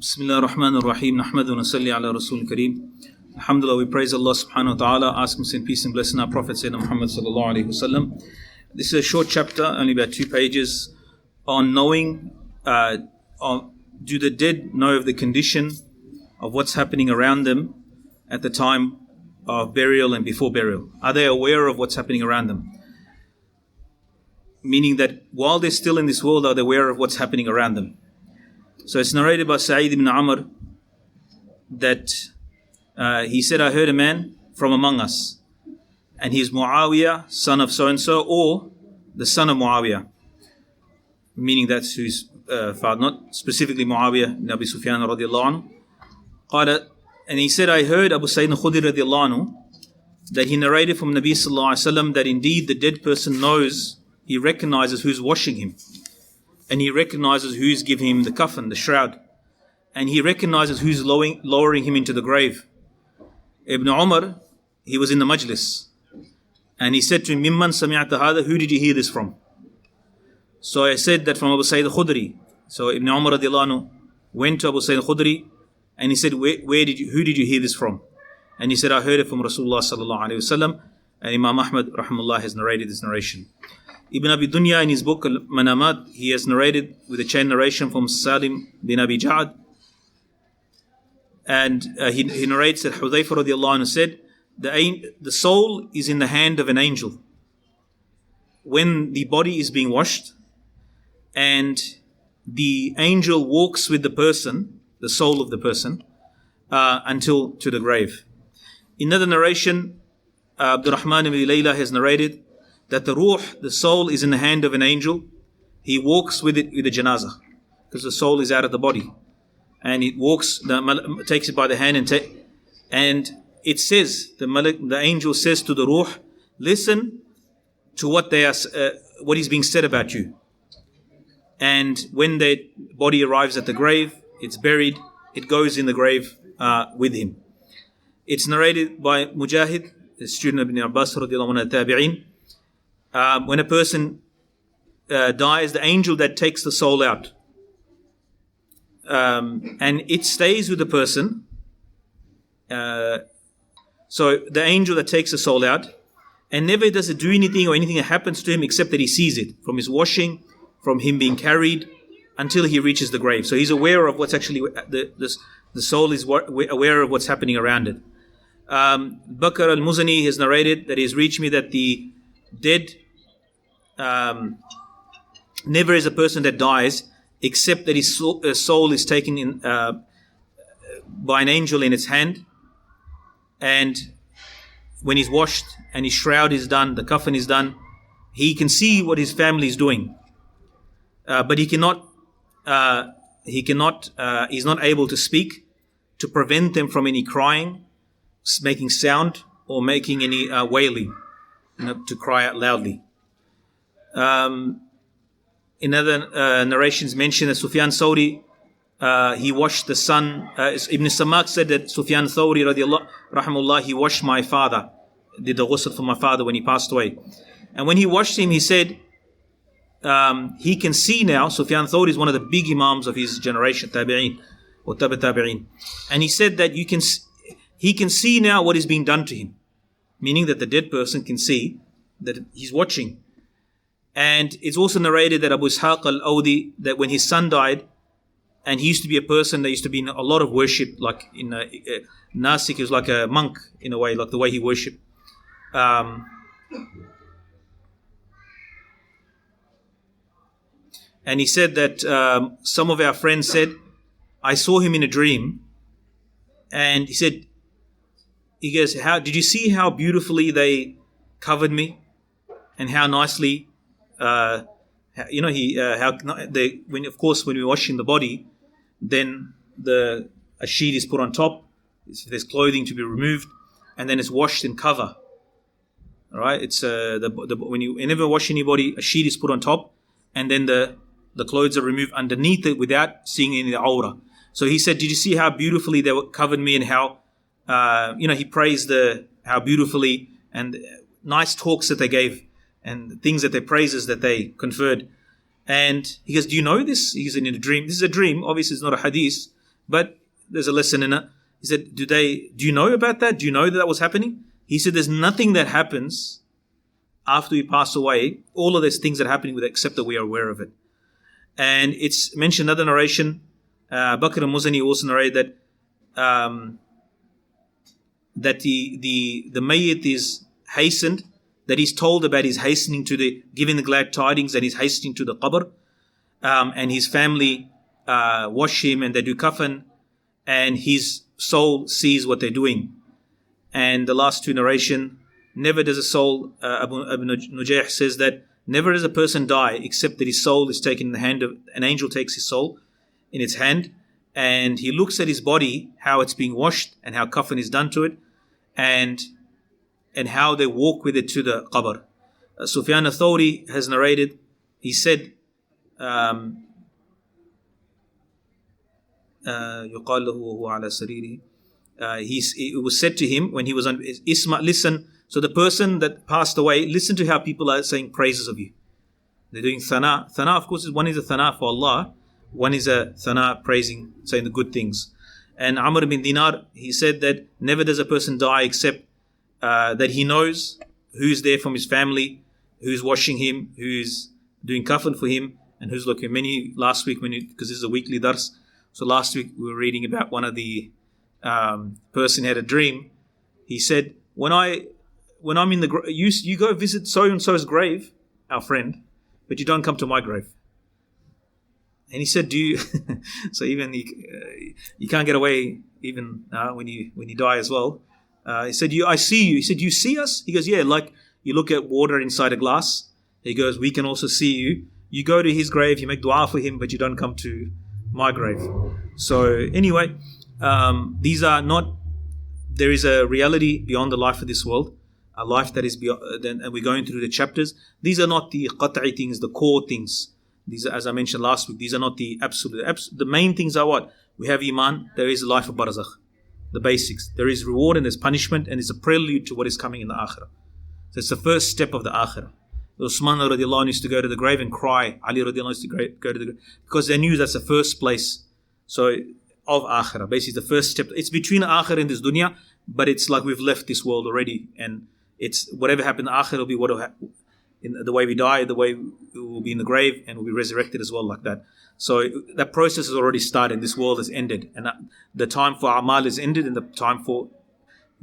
Bismillah ar-Rahman ar-Rahim. Nahmadu nasalli ala Rasul Kareem. Alhamdulillah, we praise Allah subhanahu wa ta'ala, ask Him in peace and blessing our Prophet Sayyidina Muhammad sallallahu alayhi wa sallam. This is a short chapter, only about 2 pages, on knowing, do the dead know of the condition of what's happening around them at the time of burial and before burial? Are they aware of what's happening around them? Meaning that while they're still in this world, are they aware of what's happening around them? So it's narrated by Sa'id ibn Amr that he said, I heard a man from among us, and he's Muawiyah, son of so-and-so, or the son of Muawiyah, meaning that's whose father, not specifically Muawiyah ibn Abi Sufyan radiallahu anhu. And he said, I heard Abu Sayyid al-Khudri radiallahu anhu, that he narrated from Nabi sallallahu alayhi wa sallam that indeed the dead person knows, he recognizes who's washing him. And he recognizes who's giving him the kafan, the shroud. And he recognizes who's lowering him into the grave. Ibn Umar, he was in the majlis. And he said to him, Mimman sami'ata hada, who did you hear this from? So I said that from Abu Sayyid al-Khudri. So Ibn Umar radiallahu anhu went to Abu Sayyid al-Khudri and he said, who did you hear this from? And he said, I heard it from Rasulullah sallallahu alayhi wa sallam. And Imam Ahmad rahimahullah has narrated this narration. Ibn Abi Dunya in his book Al-Manamat, he has narrated with a chain narration from Salim bin Abi Ja'ad. And he narrates that Hudhayfa radiallahu anhu said, the soul is in the hand of an angel when the body is being washed, and the angel walks with the person, the soul of the person, until to the grave. In another narration, Abdurrahman ibn Layla has narrated that the ruh, the soul, is in the hand of an angel. He walks with it with the janazah, because the soul is out of the body. And it walks, takes it by the hand, and it says, the angel says to the ruh, listen to what is being said about you. And when the body arrives at the grave, it's buried, it goes in the grave with him. It's narrated by Mujahid, the student of Ibn Abbas radiallahu anhu, tabi'in. When a person dies, the angel that takes the soul out, and it stays with the person. So the angel that takes the soul out, and never does it do anything or anything that happens to him except that he sees it, from his washing, from him being carried, until he reaches the grave. So he's aware of what's actually, the soul is aware of what's happening around it. Bakr al-Muzani has narrated that he has reached me that the dead, never is a person that dies except that his soul is taken in by an angel in its hand, and when he's washed and his shroud is done, the coffin is done, he can see what his family is doing, but he's not able to speak to prevent them from any crying, making sound, or making any wailing, to cry out loudly. In other narrations mention that Sufyan Thawri, he washed the son. Ibn Samak said that Sufyan Thawri radiallahu rahimahullah, he washed my father, did the ghusl for my father when he passed away. And when he washed him, he said, he can see now. Sufyan Thawri is one of the big imams of his generation, tabi'in, or tabi'in. And he said that he can see now what is being done to him. Meaning that the dead person can see that he's watching. And it's also narrated that Abu Ishaq al-Awdi, that when his son died, and he used to be a person that used to be in a lot of worship, like in Nasik, he was like a monk in a way, like the way he worshipped. And he said that some of our friends said, I saw him in a dream, and he goes, did you see how beautifully they covered me, and how nicely? When we're washing the body, then a sheet is put on top. There's clothing to be removed, and then it's washed in cover. All right, it's whenever wash anybody, a sheet is put on top, and then the clothes are removed underneath it without seeing any aura. So he said, did you see how beautifully they covered me, and how he praised how beautifully and nice talks that they gave, and things that they praises that they conferred. And he goes, do you know this? He's in a dream. This is a dream. Obviously, it's not a hadith. But there's a lesson in it. He said, do you know about that? Do you know that was happening? He said, there's nothing that happens after we pass away. All of these things that are happening with it, except that we are aware of it. And it's mentioned another narration. Bakr al-Muzani also narrated that the Mayyit is hastened, that he's told about his hastening to giving the glad tidings, and he's hastening to the qabr, and his family wash him and they do kafan, and his soul sees what they're doing. And the last two narration, never does a soul, Abu Nujayh says that never does a person die except that his soul is taken in the hand of, an angel takes his soul in its hand, and he looks at his body, how it's being washed and how kafan is done to it, and how they walk with it to the qabr. Sufyan al-Thawri has narrated, he said, يقال له وهو على سريره, it was said to him when he was on Isma, listen, so the person that passed away, listen to how people are saying praises of you. They're doing thana. Thana, of course, one is a thana for Allah, one is a thana praising, saying the good things. And Amr bin Dinar, he said that never does a person die except that he knows who's there from his family, who's washing him, who's doing kafan for him, and who's looking. Last week, because this is a weekly dars, so last week we were reading about one of the person had a dream. He said, when I'm in the grave, you go visit so and so's grave, our friend, but you don't come to my grave. And he said, do you? So even you can't get away even when you die as well. He said, I see you. He said, you see us? He goes, yeah, like you look at water inside a glass. He goes, we can also see you. You go to his grave, you make dua for him, but you don't come to my grave. So anyway, these are not, there is a reality beyond the life of this world, a life that is beyond, and we're going through the chapters. These are not the qat'i things, the core things. These are, as I mentioned last week, these are not the absolute. The main things are what? We have iman, there is a life of barzakh, the basics. There is reward and there's punishment, and it's a prelude to what is coming in the akhirah. So it's the first step of the akhirah. Usman radiallahu anh used to go to the grave and cry. Ali radiallahu anh used to go to the grave because they knew that's the first place. So of akhirah, basically the first step. It's between akhirah and this dunya, but it's like we've left this world already, and it's whatever happened in akhirah will be what will happen. In the way we die, the way we will be in the grave, and we'll be resurrected as well, like that. So that process has already started. This world has ended, and the time for amal is ended, and the time for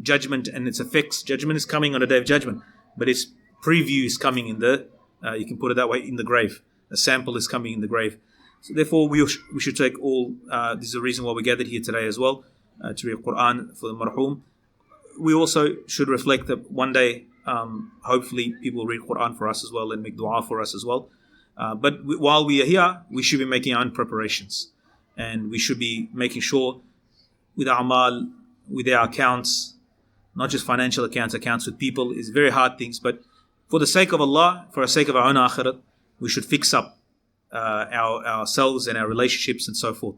judgment and its effects. Judgment is coming on the day of judgment, but its preview is coming in you can put it that way, in the grave. A sample is coming in the grave. So therefore, we should take all. This is the reason why we gathered here today as well, to read Quran for the marhum. We also should reflect that one day, hopefully, people will read Quran for us as well and make dua for us as well. But while we are here, we should be making our own preparations, and we should be making sure with our amal, with our accounts, not just financial accounts with people, is very hard things, but for the sake of Allah, for the sake of our own akhirat, we should fix up ourselves and our relationships and so forth.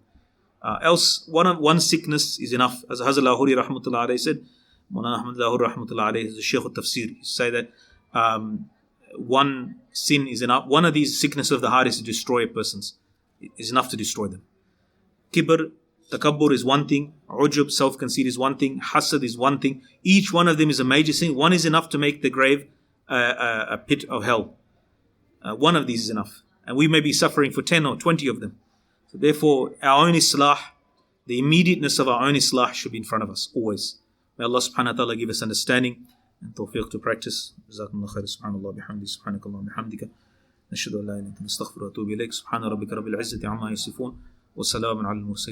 Else, one sickness is enough. As Hazrat Lahori rahmatullah alayhi said, Mawlana Ahmad Lahori rahmatullah alayhi is the Shaykh al-Tafsir. He say that one sin is enough. One of these sickness of the heart is to destroy a person's. Is enough to destroy them. Kibr, takabbur is one thing. Ujub, self-conceit is one thing. Hasad is one thing. Each one of them is a major sin. One is enough to make the grave a pit of hell. One of these is enough. And we may be suffering for 10 or 20 of them. So therefore, our own islah, the immediateness of our own islah should be in front of us, always. May Allah subhanahu wa ta'ala give us understanding and tawfiq to practice. Jazakumullah khair. Subhanallah bihamdi. Subhanakallah bihamdika. Nashhadu an la ilaha illa anta nastaghfiruka wa atubu ilayk. Subhana rabbika rabbil izzati amma yasifun. Wa salamun ala al-mursalin.